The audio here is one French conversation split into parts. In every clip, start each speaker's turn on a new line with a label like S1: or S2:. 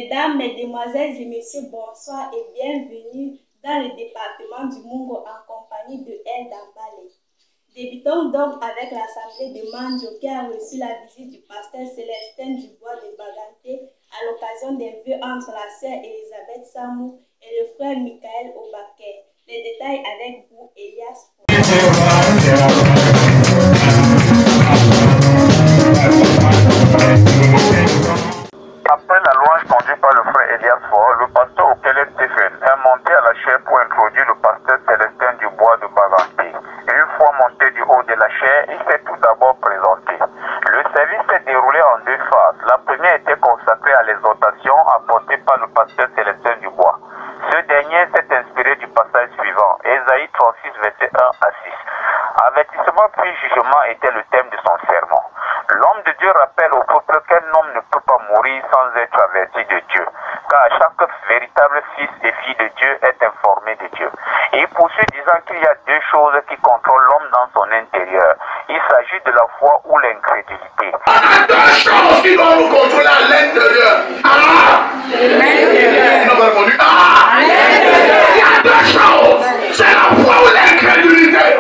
S1: Mesdames, Mesdemoiselles et Messieurs, bonsoir et bienvenue dans le département du Mungo en compagnie de El Dambale. Débutons donc avec l'assemblée de Mandio qui a reçu la visite du pasteur Célestin Dubois de Baganté à l'occasion des vœux entre la sœur Elisabeth Samou et le frère Michael Obaké. Les détails avec vous, Elias.
S2: Après la louange conduite par le frère Elias Fort, le pasteur Okele Stephen est monté à la chaire pour introduire le pasteur Célestin Dubois de Baganté. Une fois monté du haut de la chaire, il s'est tout d'abord présenté. Le service s'est déroulé en deux phases. La première était consacrée à l'exhortation apportée par le pasteur Célestin Dubois. Ce dernier s'est inspiré du passage suivant, Ésaïe 36, versets 1 à 6. Avertissement puis jugement était le thème de son sermon. L'homme de Dieu rappelle au peuple qu'un homme ne peut pas mourir sans être averti de Dieu, car chaque véritable fils et fille de Dieu est informé de Dieu. Et il poursuit disant qu'il y a deux choses qui contrôlent l'homme dans son intérieur. Il s'agit de la foi ou l'incrédulité.
S3: On a deux choses qui vont nous contrôler à l'intérieur. L'intérieur. On a répondu l'intérieur. Il y a deux choses. C'est la foi ou l'incrédulité.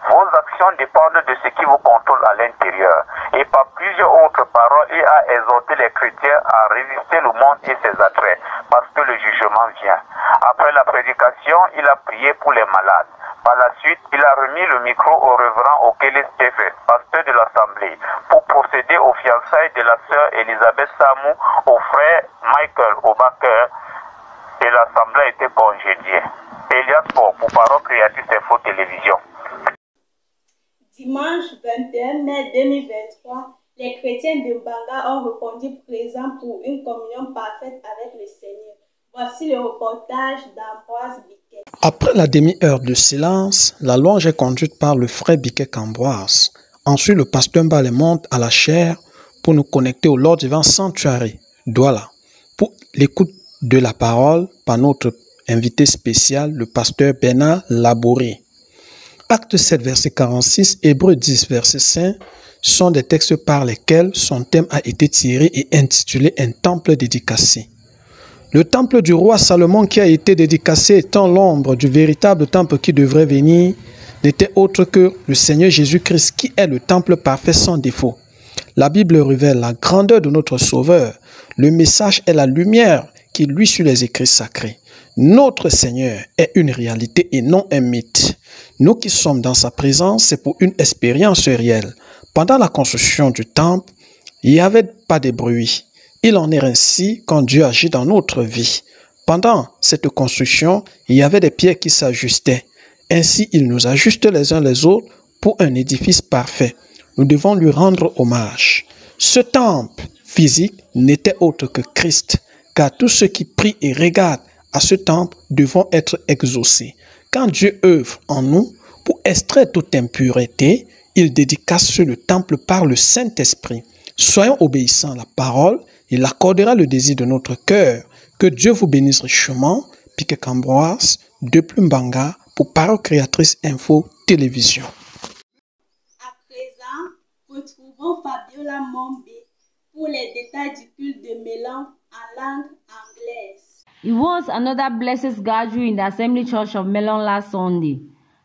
S2: Vos actions dépendent de ce qui vous contrôle à l'intérieur. Et par plusieurs autres paroles, il a exhorté les chrétiens à résister le monde et ses attraits, parce que le jugement vient. Après la prédication, il a prié pour les malades. Par la suite, il a remis le micro au révérend Okele Stephen, pasteur de l'Assemblée, pour procéder aux fiançailles de la sœur Elisabeth Samou au frère Michael Obaker, et l'Assemblée a été congédiée. Elias Fort, pour Parole Créatrice Info Télévision.
S1: Dimanche 21 mai 2023, les chrétiens de Banga ont répondu présents pour une communion parfaite avec le Seigneur. Voici le reportage d'Ambroise Biquet.
S4: Après la demi-heure de silence, la louange est conduite par le frère Biquet Ambroise. Ensuite, le pasteur Mbale monte à la chaire pour nous connecter au Lord Divine Sanctuary, Douala, pour l'écoute de la parole par notre invité spécial, le pasteur Bernard Labouré. Acte 7, verset 46, Hébreux 10, verset 5 sont des textes par lesquels son thème a été tiré et intitulé « Un temple dédicacé ». Le temple du roi Salomon qui a été dédicacé étant l'ombre du véritable temple qui devrait venir, n'était autre que le Seigneur Jésus-Christ qui est le temple parfait sans défaut. La Bible révèle la grandeur de notre Sauveur. Le message est la lumière qui luit sur les écrits sacrés. Notre Seigneur est une réalité et non un mythe. Nous qui sommes dans sa présence, c'est pour une expérience réelle. Pendant la construction du temple, il n'y avait pas de bruit. Il en est ainsi quand Dieu agit dans notre vie. Pendant cette construction, il y avait des pierres qui s'ajustaient. Ainsi, il nous ajuste les uns les autres pour un édifice parfait. Nous devons lui rendre hommage. Ce temple physique n'était autre que Christ, car tous ceux qui prient et regardent à ce temple devront être exaucés. Quand Dieu œuvre en nous pour extraire toute impureté, il dédicace le temple par le Saint-Esprit. Soyons obéissants à la parole, il accordera le désir de notre cœur. Que Dieu vous bénisse richement. Biquet Ambroise, depuis Mbanga, pour Parole Créatrice Info Télévision.
S1: À présent, retrouvons Fabiola Mombé pour les détails du culte de Mélan en langue anglaise.
S5: It was another blessed gathering in the Assembly Church of Melon last Sunday.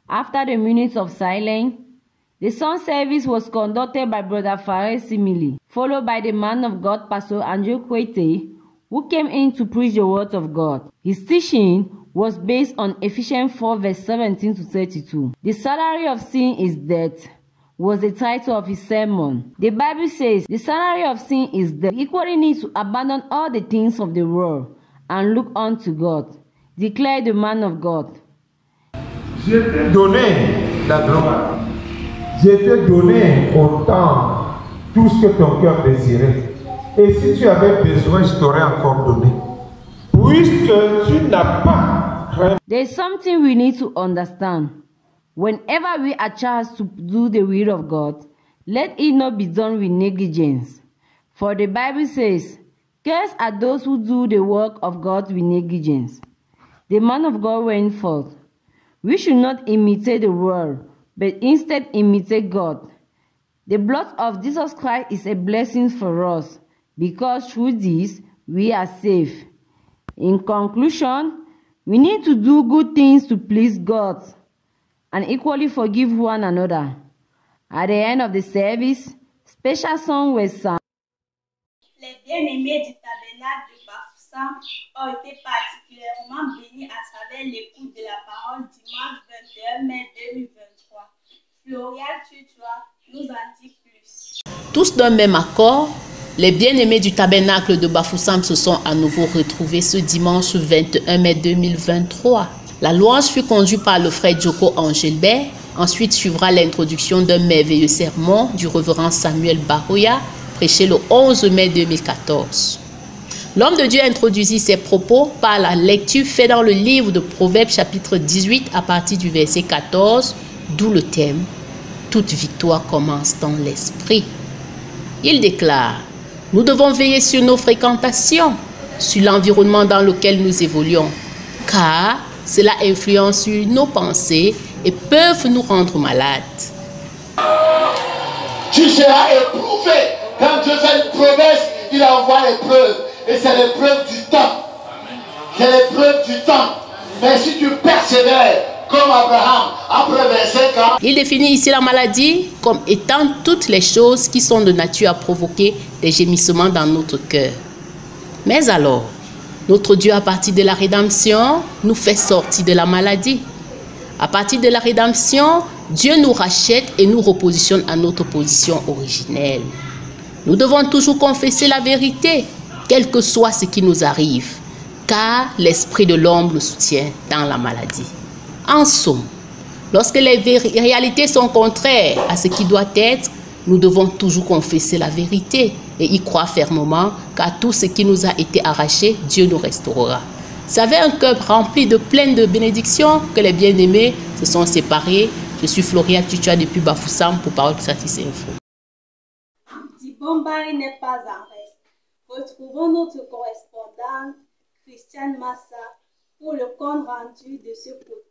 S5: After the minutes of silence, the song service was conducted by Brother Fares Simili, followed by the man of God, Pastor Andrew Kwete, who came in to preach the word of God. His teaching was based on Ephesians 4 verse 17 to 32. The salary of sin is death was the title of his sermon. The Bible says the salary of sin is death. We equally need to abandon all the things of the world and look unto God, declared the man of God.
S6: Je t'ai donné la gloire. Je t'ai donné autant tout ce que ton cœur désirait. Et si tu avais besoin, je t'aurais encore donné. Puisque tu n'as pas craint.
S5: There's something we need to understand. Whenever we are charged to do the will of God, let it not be done with negligence. For the Bible says, cursed are those who do the work of God with negligence. The man of God went forth. We should not imitate the world, but instead imitate God. The blood of Jesus Christ is a blessing for us. because through this we are safe. In conclusion, we need to do good things to please God and equally forgive one another. At the end of the service, special songs were sung.
S1: Les bien-aimés du tabernacle de Bafoussam ont été particulièrement bénis à travers l'écoute de la parole dimanche 21 mai 2023. Florian Tutua nous en dit plus.
S7: Tous d'un même accord, les bien-aimés du tabernacle de Bafoussam se sont à nouveau retrouvés ce dimanche 21 mai 2023. La louange fut conduite par le frère Djoko Angelbert. Ensuite suivra l'introduction d'un merveilleux sermon du révérend Samuel Baroya, prêché le 11 mai 2014. L'homme de Dieu introduisit ses propos par la lecture faite dans le livre de Proverbes chapitre 18 à partir du verset 14, d'où le thème « Toute victoire commence dans l'esprit ». Il déclare « Nous devons veiller sur nos fréquentations, sur l'environnement dans lequel nous évoluons, car cela influence sur nos pensées et peuvent nous rendre malades. »
S3: Tu seras éprouvé. Quand Dieu fait une promesse, il envoie l'épreuve. Et c'est l'épreuve du temps. C'est l'épreuve du temps. Mais si tu persévères, comme Abraham, après 25 ans.
S7: Il définit ici la maladie comme étant toutes les choses qui sont de nature à provoquer des gémissements dans notre cœur. Mais alors, notre Dieu, à partir de la rédemption, nous fait sortir de la maladie. À partir de la rédemption, Dieu nous rachète et nous repositionne à notre position originelle. Nous devons toujours confesser la vérité, quel que soit ce qui nous arrive, car l'esprit de l'homme le soutient dans la maladie. En somme, lorsque les réalités sont contraires à ce qui doit être, nous devons toujours confesser la vérité et y croire fermement, car tout ce qui nous a été arraché, Dieu nous restaurera. Savez, un cœur rempli de plein de bénédictions que les bien-aimés se sont séparés. Je suis Floria Tutua depuis Bafoussam pour Parole Gratis Info.
S1: Dibombari n'est pas en reste. Retrouvons notre correspondante Christiane Massa pour le compte rendu de ce côté.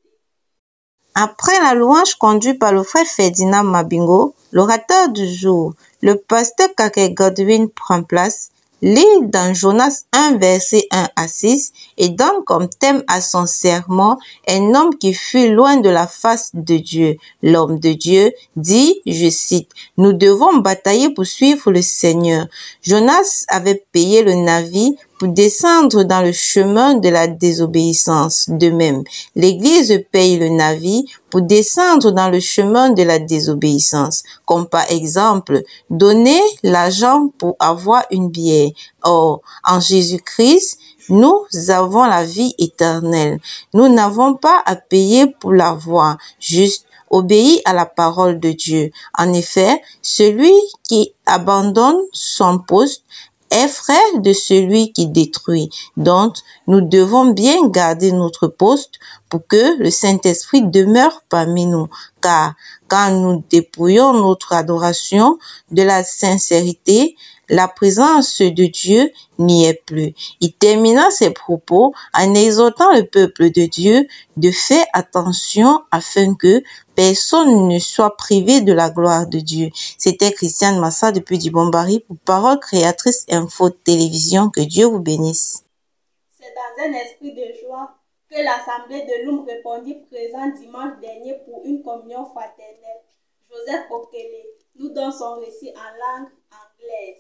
S8: Après la louange conduite par le frère Ferdinand Mabingo, l'orateur du jour, le pasteur Kake Godwin prend place, lit dans Jonas 1 verset 1 à 6 et donne comme thème à son sermon un homme qui fut loin de la face de Dieu. L'homme de Dieu dit, je cite, « Nous devons batailler pour suivre le Seigneur. » Jonas avait payé le navire pour descendre dans le chemin de la désobéissance. De même, l'Église paye le navire pour descendre dans le chemin de la désobéissance, comme par exemple, donner l'argent pour avoir une bière. Or, en Jésus-Christ, nous avons la vie éternelle. Nous n'avons pas à payer pour l'avoir, juste obéir à la parole de Dieu. En effet, celui qui abandonne son poste est frère de celui qui détruit. Donc, nous devons bien garder notre poste pour que le Saint-Esprit demeure parmi nous. Car quand nous dépouillons notre adoration de la sincérité, la présence de Dieu n'y est plus. Il termina ses propos en exhortant le peuple de Dieu de faire attention afin que personne ne soit privé de la gloire de Dieu. C'était Christiane Massa depuis Dibombari pour Parole Créatrice Info Télévision. Que Dieu vous bénisse.
S1: C'est dans un esprit de joie que l'Assemblée de l'Oum répondit présent dimanche dernier pour une communion fraternelle. Joseph Okele nous donne son récit en langue anglaise.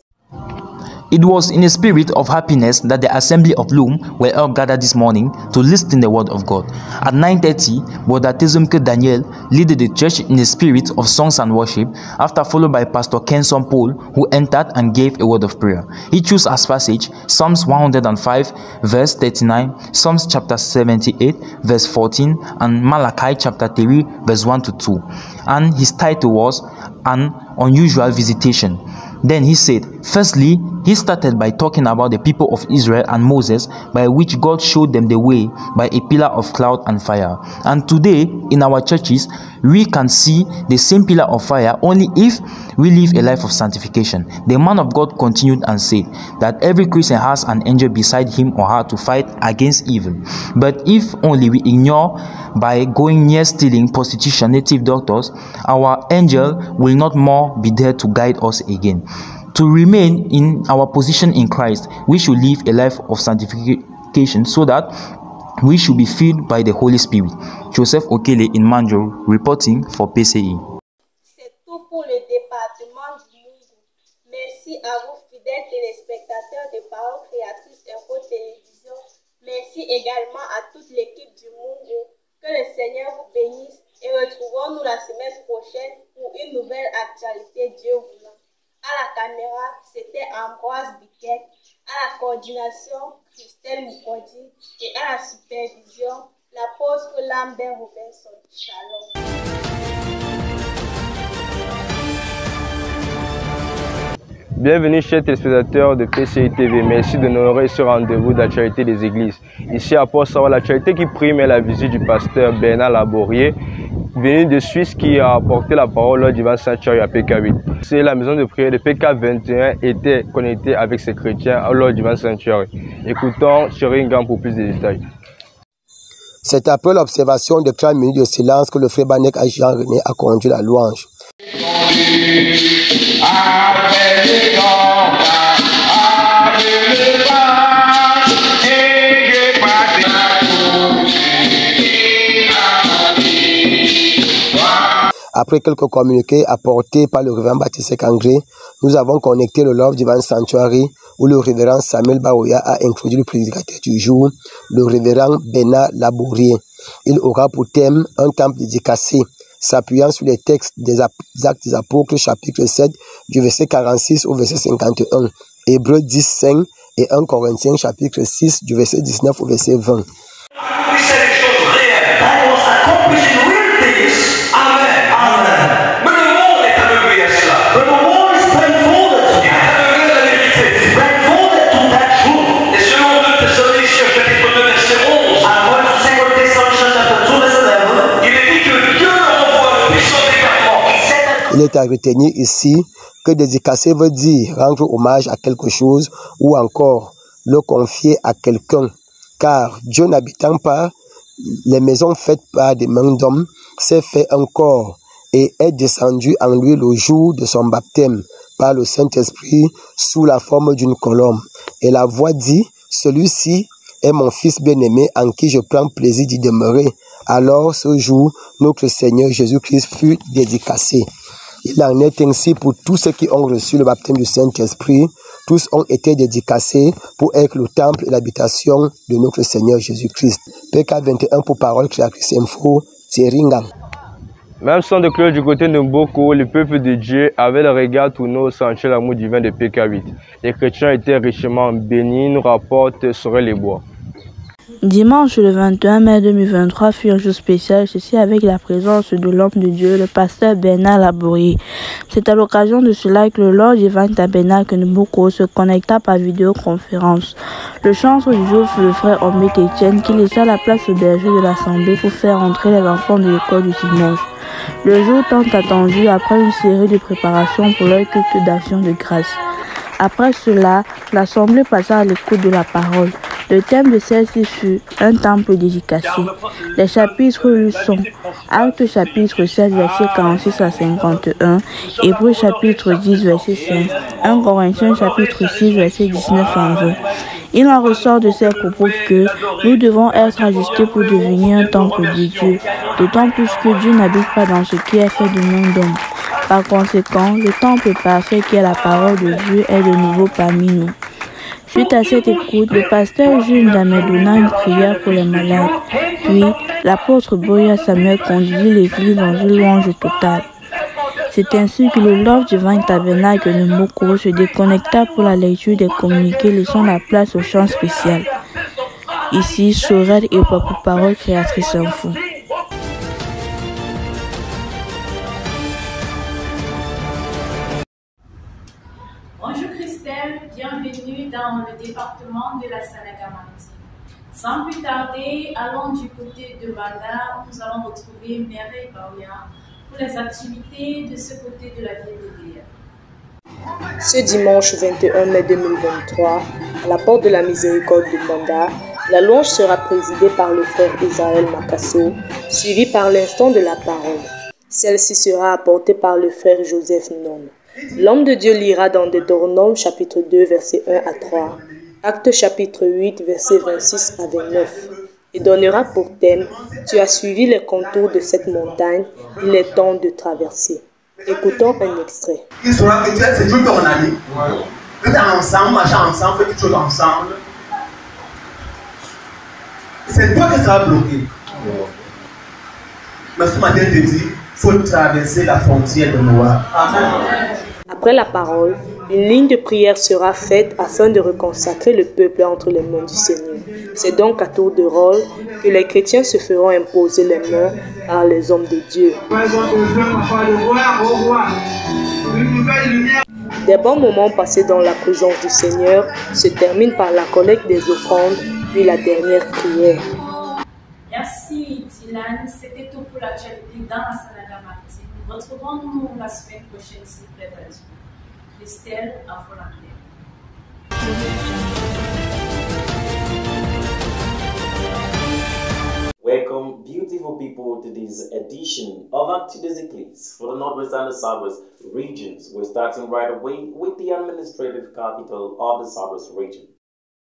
S9: It was in a spirit of happiness that the assembly of Loom were all gathered this morning to listen to the word of God. At 9:30, Brother Tezumke Daniel led the church in a spirit of songs and worship, after followed by Pastor Kenson Paul, who entered and gave a word of prayer. He chose as passage Psalms 105 verse 39, Psalms chapter 78 verse 14, and Malachi chapter 3 verse 1 to 2. And his title was An Unusual Visitation. Then he said, firstly, he started by talking about the people of Israel and Moses, by which God showed them the way by a pillar of cloud and fire. And today, in our churches, we can see the same pillar of fire only if we live a life of sanctification. The man of God continued and said that every Christian has an angel beside him or her to fight against evil. But if only we ignore by going near stealing, prostitution, native doctors, our angel will not more be there to guide us again. To remain in our position in Christ, we should live a life of sanctification so that we should be filled by the Holy Spirit. Joseph Okele in Manjoro, reporting for PCI.
S1: C'est tout pour le département du Mungu. Merci à vous, fidèles téléspectateurs de Paroles Créatrices Info Télévision. Merci également à toute l'équipe du Mungu. Que le Seigneur vous bénisse et retrouvons-nous la semaine prochaine pour une nouvelle actualité, Dieu voulant. À la caméra, c'était Ambroise Biquet. À la coordination, Christelle Moukodi. Et à la supervision, l'apôtre Lambert Robinson. Shalom.
S10: Bienvenue chers téléspectateurs de PCI TV. Merci de nous honorer ce rendez-vous d'actualité des églises. Ici à Port-Savoir, l'actualité qui prime est la visite du pasteur Bernard Laborier, venu de Suisse, qui a apporté la parole lors du Sanctuary à PK8. C'est la maison de prière de PK21 était connectée avec ses chrétiens lors du Sanctuary. Écoutons Cheringan pour plus de détails.
S11: C'est après l'observation de 30 minutes de silence que le frère Banek à Jean-René a conduit la louange. Après quelques communiqués apportés par le révérend Baptiste Kangré, nous avons connecté le Love Divine Sanctuary où le révérend Samuel Baoya a introduit le prédicateur du jour, le révérend Bernard Laborier. Il aura pour thème un temple dédicacé, s'appuyant sur les textes des Actes des Apôtres, chapitre 7, du verset 46 au verset 51, Hébreux 10, 5 et 1 Corinthiens, chapitre 6, du verset 19 au verset 20. Il est à retenir ici que dédicacer veut dire rendre hommage à quelque chose ou encore le confier à quelqu'un. Car Dieu n'habitant pas les maisons faites par des mains d'hommes, s'est fait un corps et est descendu en lui le jour de son baptême par le Saint-Esprit sous la forme d'une colombe. Et la voix dit, celui-ci est mon fils bien-aimé en qui je prends plaisir d'y demeurer. Alors ce jour, notre Seigneur Jésus-Christ fut dédicacé. Il en est ainsi pour tous ceux qui ont reçu le baptême du Saint-Esprit. Tous ont été dédicacés pour être le temple et l'habitation de notre Seigneur Jésus-Christ. PK21 pour Paroles Créatrices Info, Thierry-Ngang.
S10: Même son de cloche du côté de Mboko, le peuple de Dieu avait le regard tourné au sanctuaire l'amour divin de PK8. Les chrétiens étaient richement bénis, nous rapporte Sorel les Bois.
S12: Dimanche le 21 mai 2023 fut un jour spécial, ceci avec la présence de l'homme de Dieu, le pasteur Bernard Laborier. C'est à l'occasion de cela que le Lord Divine Tabernacle de Mboko se connecta par vidéoconférence. Le chantre du jour fut le frère Omé Etienne qui laissa la place au berger de l'Assemblée pour faire entrer les enfants de l'école du dimanche. Le jour tant attendu après une série de préparations pour leur culte d'action de grâce. Après cela, l'Assemblée passa à l'écoute de la parole. Le thème de celle-ci fut un temple dédicacé. Les chapitres lus sont Actes chapitre 7 verset 46 à 51, Hébreux chapitre 10 verset 5, 1 Corinthiens chapitre 6 verset 19 à 20. Il en ressort de ces propos que nous devons être ajustés pour devenir un temple de Dieu, d'autant plus que Dieu n'habite pas dans ce qui est fait de main d'homme. Par conséquent, le temple parfait qui est la parole de Dieu est de nouveau parmi nous. Suite à cette écoute, le pasteur Jules Damé donna une prière pour les malades. Puis, l'apôtre Boya Samuel conduisit l'église dans une louange totale. C'est ainsi que le Love Divine Tabernacle de Mboko se déconnecta pour la lecture des communiqués, laissant la place au chant spécial. Ici, Sorel et pour Paroles Créatrices Info.
S13: Bonjour Christelle, bienvenue dans le département de la Sénégal-Maritime. Sans plus tarder, allons du côté de Banda où nous allons retrouver Mireille Baoya pour les activités de ce côté de la ville de Guéa.
S14: Ce dimanche 21 mai 2023, à la porte de la miséricorde de Banda, la louange sera présidée par le frère Israël Makasso, suivi par l'instant de la parole. Celle-ci sera apportée par le frère Joseph Non. L'homme de Dieu lira dans Deutéronome chapitre 2, versets 1 à 3, Actes chapitre 8, versets 26 à 29, et donnera pour thème « Tu as suivi les contours de cette montagne, il est temps de traverser ». Écoutons un extrait.
S15: Il saura que c'est toujours ton ami. Vous êtes ensemble, marchez ensemble, faites quelque chose ensemble. C'est toi qui seras bloqué. Mais ce matin, te dit, il faut traverser la frontière de Moab. Amen.
S14: Après la parole, une ligne de prière sera faite afin de reconsacrer le peuple entre les mains du Seigneur. C'est donc à tour de rôle que les chrétiens se feront imposer les mains par les hommes de Dieu. Des bons moments passés dans la présence du Seigneur se terminent par la collecte des offrandes, puis la dernière prière.
S13: Merci Dylan, c'était tout pour l'actualité dans la Sanagamarty. Nous retrouvons-nous la semaine prochaine si près à Dieu. Christelle, à Volontaire.
S16: Welcome, beautiful people, to this edition of Activities Eclipse for the Northwest and the Southwest regions. We're starting right away with the administrative capital of the Southwest region.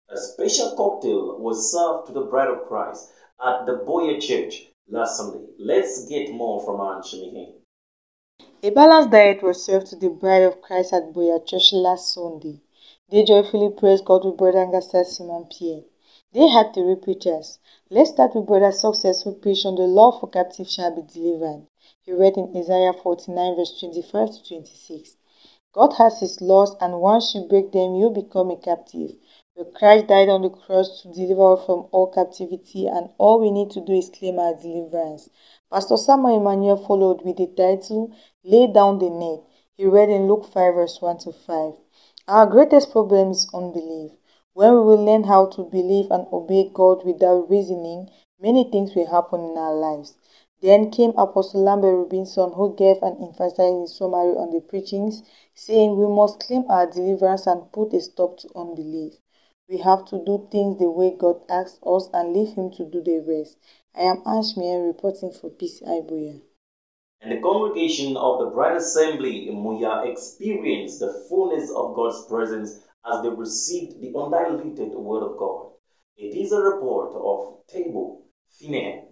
S16: A special cocktail was served to the Bride of Christ at the Boyer Church last Sunday. Let's get more from Aunt Shimihin.
S17: A balanced diet was served to the Bride of Christ at Boyer Church last Sunday. They joyfully praised God with Brother Angasta Simon Pierre. They had 3 preachers. Let's start with Brother Successful preach on the law for captives shall be delivered. He read in Isaiah 49 verse 25 to 26. God has his laws, and once you break them, you become a captive. But Christ died on the cross to deliver us from all captivity, and all we need to do is claim our deliverance. Pastor Samuel Emmanuel followed with the title, Lay Down the Net. He read in Luke 5 verse 1 to 5. Our greatest problem is unbelief. When we will learn how to believe and obey God without reasoning, many things will happen in our lives. Then came Apostle Lambert Robinson, who gave an emphasizing summary on the preachings, saying we must claim our deliverance and put a stop to unbelief. We have to do things the way God asks us and leave Him to do the rest. I am Ashmian reporting for PCI Boya.
S16: And the congregation of the Bride Assembly in Muya experienced the fullness of God's presence as they received the undiluted Word of God. It is a report of Table Finance.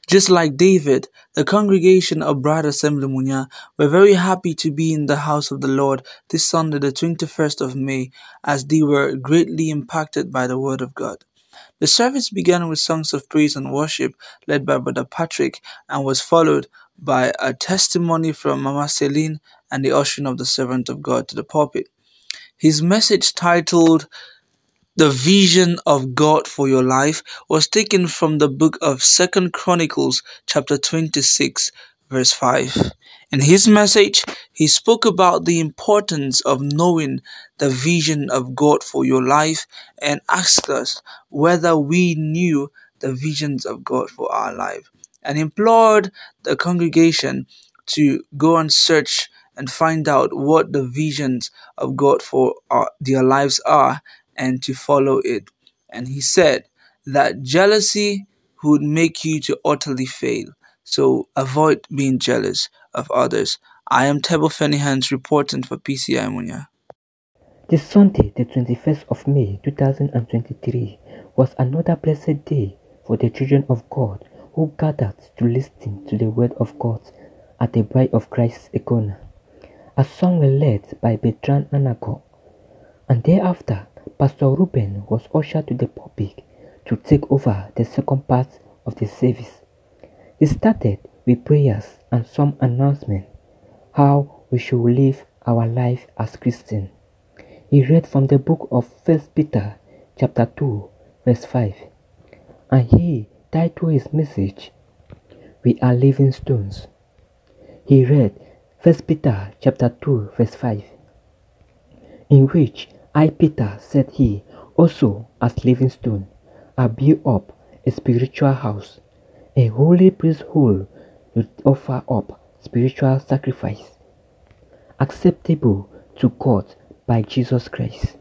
S12: Just like David, the congregation of Bride Assembly Munya were very happy to be in the house of the Lord this Sunday, the 21st of May, as they were greatly impacted by the Word of God. The service began with songs of praise and worship led by Brother Patrick and was followed by a testimony from Mama Celine and the ushering of the servant of God to the pulpit. His message, titled The Vision of God for Your Life, was taken from the book of 2 Chronicles chapter 26 verse 5. In his message, he spoke about the importance of knowing the vision of God for your life and asked us whether we knew the visions of God for our life, and implored the congregation to go and search and find out what the visions of God for their lives are and to follow it. And he said that jealousy would make you to utterly fail. So avoid being jealous of others. I am Tebo Fenihans reporting for PCI Munya.
S18: This Sunday, the 21st of May 2023, was another blessed day for the children of God who gathered to listen to the word of God at the Bride of Christ Econa. A song was led by Bertrand Anago, and thereafter Pastor Ruben was ushered to the pulpit to take over the second part of the service. It started with prayers and some announcement how we should live our life as Christians. He read from the book of 1 Peter chapter 2 verse 5, and he titled his message, We Are Living Stones. He read 1 Peter chapter 2 verse 5, in which I, Peter, said he also as living stone, are built up a spiritual house, a holy priesthood to offer up spiritual sacrifice, acceptable to God by Jesus Christ.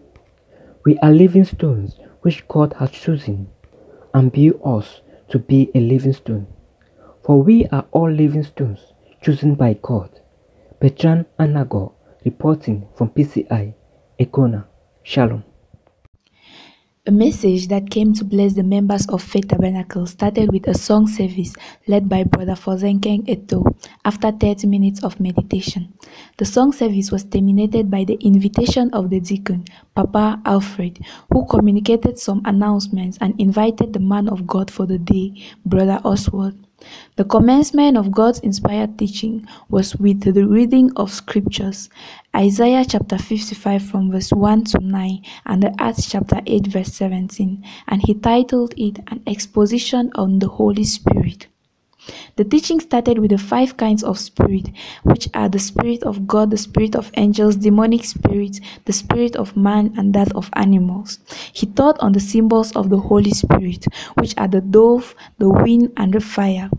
S18: We are living stones which God has chosen and built us to be a living stone. For we are all living stones chosen by God. Bertrand Anago Reporting from PCI, Econa. Shalom.
S12: A message that came to bless the members of Faith Tabernacle started with a song service led by Brother Fozenkeng Eto after 30 minutes of meditation. The song service was terminated by the invitation of the deacon, Papa Alfred, who communicated some announcements and invited the man of God for the day, Brother Oswald. The commencement of God's inspired teaching was with the reading of scriptures, Isaiah chapter 55 from verse 1 to 9 and the Acts chapter 8 verse 17, and he titled it An Exposition on the Holy Spirit. The teaching started with the 5 kinds of spirit, which are the spirit of God, the spirit of angels, demonic spirits, the spirit of man, and that of animals. He taught on the symbols of the Holy Spirit, which are the dove, the wind, and the fire.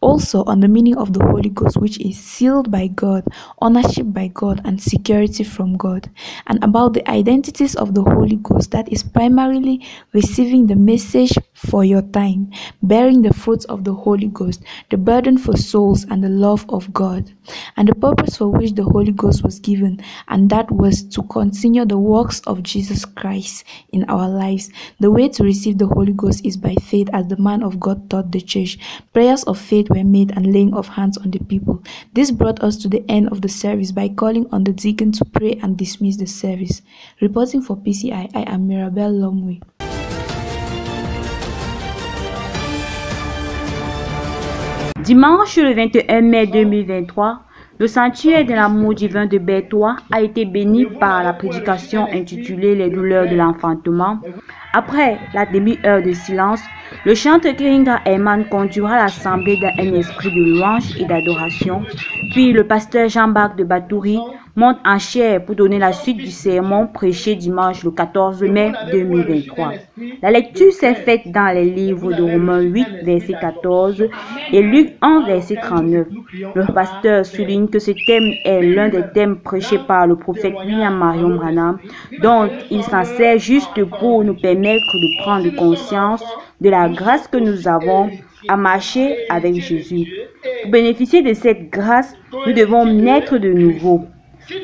S12: Also on the meaning of the Holy Ghost, which is sealed by God, ownership by God, and security from God, and about the identities of the Holy Ghost, that is primarily receiving the message for your time, bearing the fruits of the Holy Ghost, the burden for souls, and the love of God, and the purpose for which the Holy Ghost was given, and that was to continue the works of Jesus Christ in our lives. The way to receive the Holy Ghost is by faith, as the man of God taught the church. Prayers of faith were made and laying of hands on the people. This brought us to the end of the service by calling on the deacon to pray and dismiss the service. Reporting for PCI, I am Mirabel Lomwe.
S5: Dimanche le 21 mai 2023, le sanctuaire de l'amour divin de Berthois a été béni par la prédication intitulée Les douleurs de l'enfantement. Après la demi-heure de silence, le chanteur Keringa Herman conduira l'assemblée dans un esprit de louange et d'adoration. Puis le pasteur Jean-Baptiste de Batouri monte en chair pour donner la suite du sermon prêché dimanche le 14 mai 2023. La lecture s'est faite dans les livres de Romains 8, verset 14 et Luc 1, verset 39. Le pasteur souligne que ce thème est l'un des thèmes prêchés par le prophète William Marion Branham, dont il s'en sert juste pour nous permettre de prendre conscience de la grâce que nous avons à marcher avec Jésus. Pour bénéficier de cette grâce, nous devons naître de nouveau.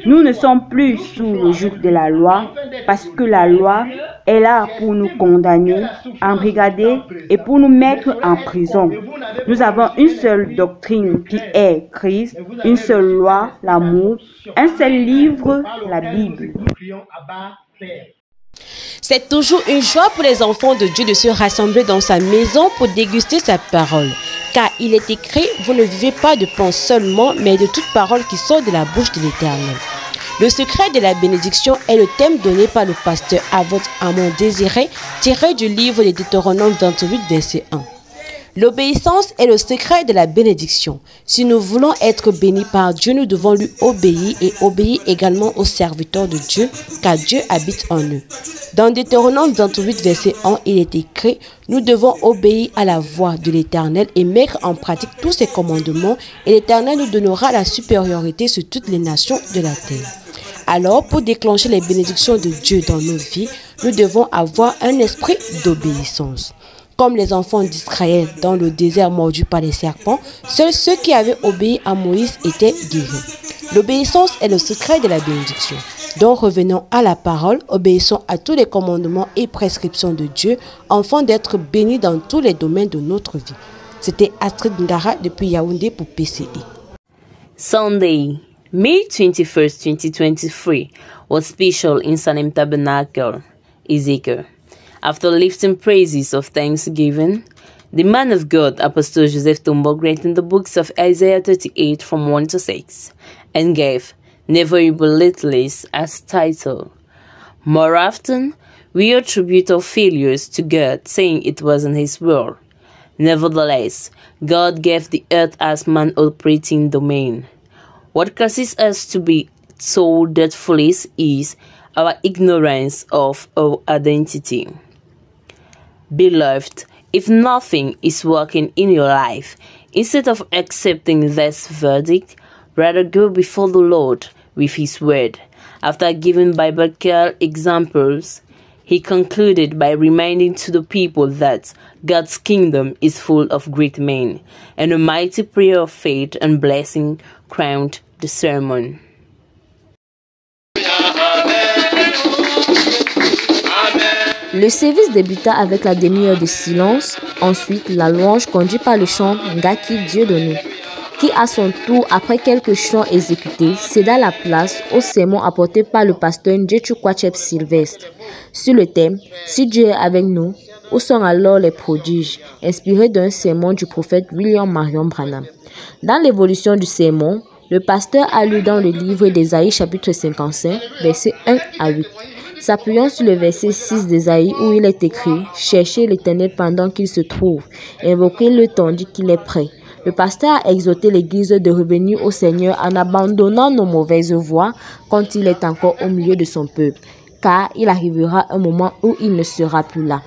S5: Nous ne sommes plus sous le joug de la loi, parce que la loi est là pour nous condamner, embrigader et pour nous mettre en prison. Nous avons une seule doctrine qui est Christ, une seule loi, l'amour, un seul livre, la Bible.
S19: C'est toujours une joie pour les enfants de Dieu de se rassembler dans sa maison pour déguster sa parole. Car il est écrit, vous ne vivez pas de pain seulement, mais de toute parole qui sort de la bouche de l'Éternel. Le secret de la bénédiction est le thème donné par le pasteur Avot Amon Désiré, tiré du livre de Deutéronome 28, verset 1. L'obéissance est le secret de la bénédiction. Si nous voulons être bénis par Dieu, nous devons lui obéir et obéir également aux serviteurs de Dieu, car Dieu habite en eux. Dans Deutéronome 28, verset 1, il est écrit, nous devons obéir à la voix de l'Éternel et mettre en pratique tous ses commandements, et l'Éternel nous donnera la supériorité sur toutes les nations de la terre. Alors, pour déclencher les bénédictions de Dieu dans nos vies, nous devons avoir un esprit d'obéissance. Comme les enfants d'Israël dans le désert mordu par les serpents, seuls ceux qui avaient obéi à Moïse étaient guéris. L'obéissance est le secret de la bénédiction. Donc revenons à la parole, obéissons à tous les commandements et prescriptions de Dieu, afin d'être bénis dans tous les domaines de notre vie. C'était Astrid Ngara depuis Yaoundé pour PCI.
S20: Sunday, May 21st, 2023 was special in Salem Tabernacle, Ezekiel. After lifting praises of thanksgiving, the man of God, Apostle Joseph Tombog, read in the books of Isaiah 38 from 1 to 6, and gave Never You Be Littlest as title. More often, we attribute our failures to God, saying it wasn't His will. Nevertheless, God gave the earth as man operating domain. What causes us to be so doubtful is our ignorance of our identity. Beloved, if nothing is working in your life, instead of accepting this verdict, rather go before the Lord with His word. After giving biblical examples, he concluded by reminding to the people that God's kingdom is full of great men, and a mighty prayer of faith and blessing crowned the sermon.
S19: Le service débuta avec la demi-heure de silence, ensuite la louange conduite par le chant Ngaki Dieu de nous, qui à son tour, après quelques chants exécutés, céda la place au sermon apporté par le pasteur Ndjechu Kwachep Sylvestre, sur le thème « Si Dieu est avec nous, où sont alors les prodiges ?» inspiré d'un sermon du prophète William Marion Branham. Dans l'évolution du sermon, le pasteur a lu dans le livre d'Ésaïe chapitre 55, versets 1 à 8. S'appuyant sur le verset 6 d'Ésaïe où il est écrit « Cherchez l'Éternel pendant qu'il se trouve, invoquez-le tandis qu'il est prêt ». Le pasteur a exhorté l'Église de revenir au Seigneur en abandonnant nos mauvaises voies quand il est encore au milieu de son peuple, car il arrivera un moment où il ne sera plus là.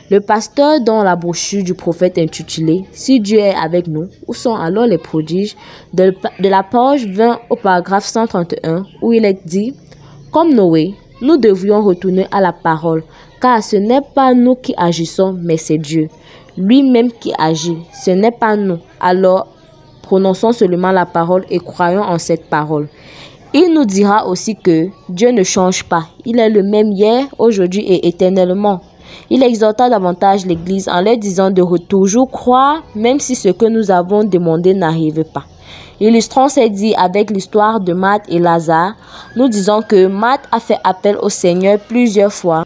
S19: Le pasteur, dans la brochure du prophète intitulée « Si Dieu est avec nous, où sont alors les prodiges ?» de la page 20 au paragraphe 131, où il est dit « Comme Noé, nous devrions retourner à la parole, car ce n'est pas nous qui agissons, mais c'est Dieu. Lui-même qui agit, ce n'est pas nous. Alors, prononçons seulement la parole et croyons en cette parole. » Il nous dira aussi que Dieu ne change pas. Il est le même hier, aujourd'hui et éternellement. Il exhorta davantage l'Église en leur disant de toujours croire, même si ce que nous avons demandé n'arrive pas. Illustrons ces dits avec l'histoire de Marthe et Lazare. Nous disons que Marthe a fait appel au Seigneur plusieurs fois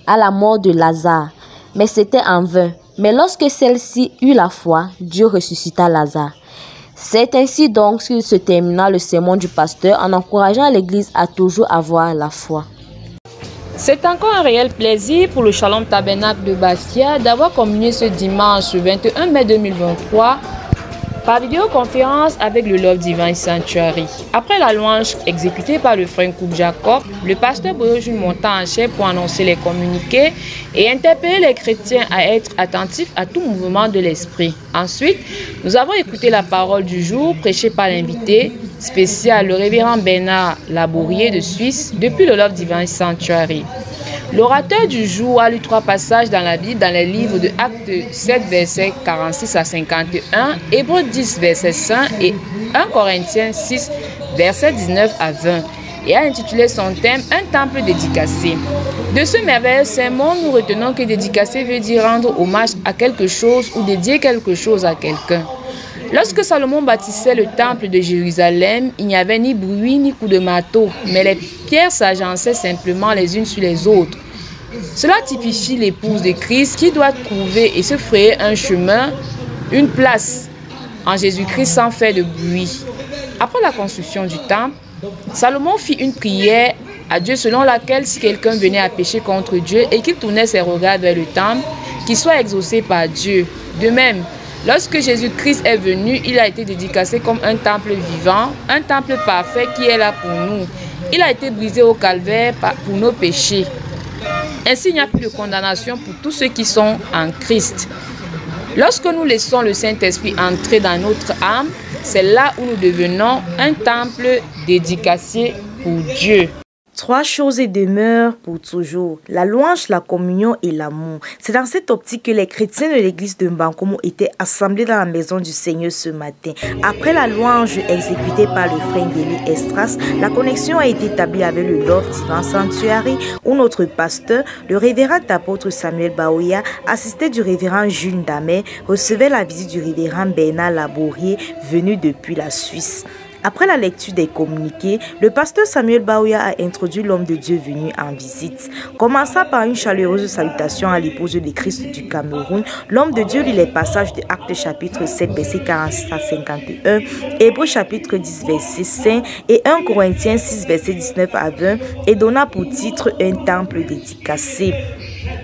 S19: à la mort de Lazare, mais c'était en vain. Mais lorsque celle-ci eut la foi, Dieu ressuscita Lazare. C'est ainsi donc qu'il se termina le sermon du pasteur en encourageant l'Église à toujours avoir la foi.
S2: C'est encore un réel plaisir pour le Shalom Tabernacle de Bastia d'avoir communié ce dimanche 21 mai 2023 par vidéoconférence avec le Love Divine Sanctuary. Après la louange exécutée par le frère Coupe Jacob, le pasteur Boyojun monta en chair pour annoncer les communiqués et interpeller les chrétiens à être attentifs à tout mouvement de l'esprit. Ensuite, nous avons écouté la parole du jour prêchée par l'invité spécial, le révérend Bernard Labourier de Suisse, depuis le Love Divine Sanctuary. L'orateur du jour a lu 3 passages dans la Bible, dans les livres de Actes 7, versets 46 à 51, Hébreux 10, verset 5 et 1 Corinthiens 6, versets 19 à 20, et a intitulé son thème « Un temple dédicacé ». De ce merveilleux sermon, nous retenons que dédicacer veut dire rendre hommage à quelque chose ou dédier quelque chose à quelqu'un. Lorsque Salomon bâtissait le temple de Jérusalem, il n'y avait ni bruit ni coup de marteau, mais les pierres s'agençaient simplement les unes sur les autres. Cela typifie l'épouse de Christ qui doit trouver et se frayer un chemin, une place en Jésus-Christ sans faire de bruit. Après la construction du temple, Salomon fit une prière à Dieu selon laquelle si quelqu'un venait à pécher contre Dieu et qu'il tournait ses regards vers le temple, qu'il soit exaucé par Dieu. De même, lorsque Jésus-Christ est venu, il a été dédicacé comme un temple vivant, un temple parfait qui est là pour nous. Il a été brisé au calvaire pour nos péchés. Ainsi, il n'y a plus de condamnation pour tous ceux qui sont en Christ. Lorsque nous laissons le Saint-Esprit entrer dans notre âme, c'est là où nous devenons un temple dédicacé pour Dieu.
S17: 3 choses demeurent pour toujours, la louange, la communion et l'amour. C'est dans cette optique que les chrétiens de l'église de Mbankomo étaient assemblés dans la maison du Seigneur ce matin. Après la louange exécutée par le frère Ngeli Estras, la connexion a été établie avec le Love Divine Sanctuary où notre pasteur, le révérend apôtre Samuel Baoya, assisté du révérend Jules Damet, recevait la visite du révérend Bernard Labourier venu depuis la Suisse. Après la lecture des communiqués, le pasteur Samuel Baoya a introduit l'homme de Dieu venu en visite. Commençant par une chaleureuse salutation à l'épouse de Christ du Cameroun, l'homme de Dieu lit les passages de Actes chapitre 7, verset 46 à 51, Hébreux chapitre 10, verset 5 et 1 Corinthiens 6, verset 19 à 20 et donna pour titre un temple dédicacé.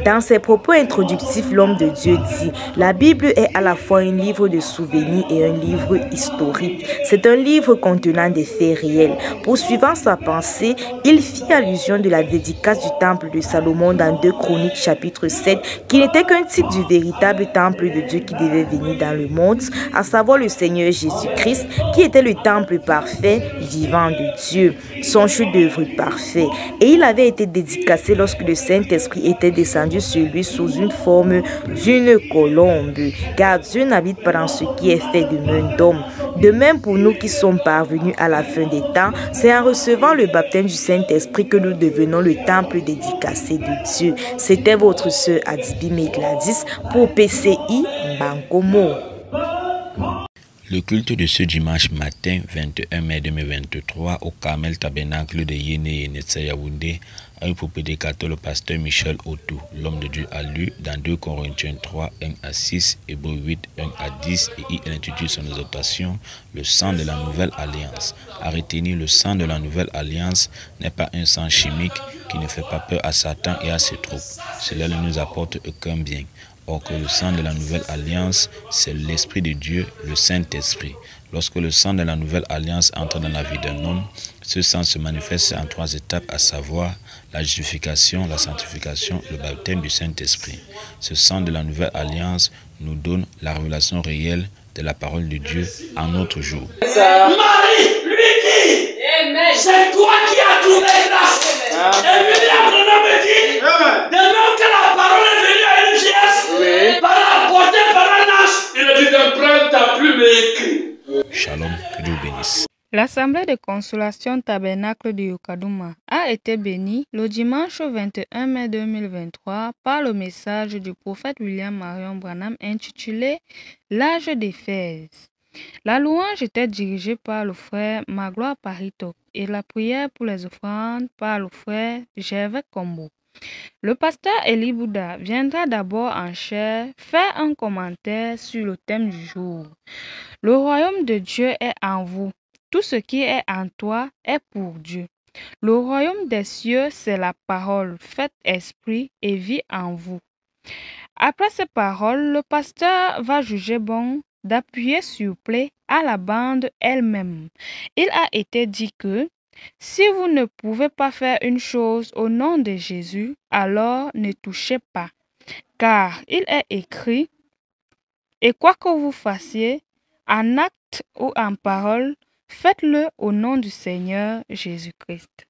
S17: Dans ses propos introductifs, l'homme de Dieu dit « La Bible est à la fois un livre de souvenirs et un livre historique. C'est un livre contenant des faits réels. » Poursuivant sa pensée, il fit allusion de la dédicace du temple de Salomon dans 2 Chroniques chapitre 7, qui n'était qu'un type du véritable temple de Dieu qui devait venir dans le monde, à savoir le Seigneur Jésus-Christ, qui était le temple parfait, vivant de Dieu, son chef-d'œuvre parfait. Et il avait été dédicacé lorsque le Saint-Esprit était descendu
S12: descendu sur lui sous une forme d'une colombe, car Dieu n'habite pas dans ce qui est fait de main d'homme. De même pour nous qui sommes parvenus à la fin des temps, c'est en recevant le baptême du Saint-Esprit que nous devenons le temple dédicacé de Dieu. C'était votre sœur Adibime Gladys pour PCI Bankomo.
S21: Le culte de ce dimanche matin 21 mai 2023 au Carmel Tabernacle de Yéné Yaoundé a eu pour prédicateur le pasteur Michel Otou. L'homme de Dieu a lu dans 2 Corinthiens 3, 1 à 6, Hébreux 8, 1 à 10 et il intitule son exhortation « Le sang de la nouvelle alliance ». À retenir, le sang de la nouvelle alliance n'est pas un sang chimique qui ne fait pas peur à Satan et à ses troupes. Cela ne nous apporte aucun bien. Or que le sang de la nouvelle alliance, c'est l'Esprit de Dieu, le Saint-Esprit. Lorsque le sang de la nouvelle alliance entre dans la vie d'un homme, ce sang se manifeste en 3 étapes, à savoir la justification, la sanctification, le baptême du Saint-Esprit. Ce sang de la nouvelle alliance nous donne la révélation réelle de la parole de Dieu en notre jour.
S3: Marie, lui dit, c'est toi qui as trouvé grâce. Et lui, l'apprendre me dit, de même que la parole est venue à une vieille, par la portée par un ange, il a dit de prendre ta plume et écrit.
S21: Shalom, que Dieu bénisse.
S12: L'Assemblée de consolation tabernacle de Yokadouma a été bénie le dimanche 21 mai 2023 par le message du prophète William Marion Branham intitulé « L'âge d'Éphèse ». La louange était dirigée par le frère Magloire Paritok et la prière pour les offrandes par le frère Gervais Combo. Le pasteur Eli Bouddha viendra d'abord en chair faire un commentaire sur le thème du jour. Le royaume de Dieu est en vous. Tout ce qui est en toi est pour Dieu. Le royaume des cieux, c'est la parole, faite esprit et vie en vous. Après ces paroles, le pasteur va juger bon d'appuyer sur play à la bande elle-même. Il a été dit que si vous ne pouvez pas faire une chose au nom de Jésus, alors ne touchez pas. Car il est écrit, et quoi que vous fassiez, en acte ou en parole, faites-le au nom du Seigneur Jésus-Christ.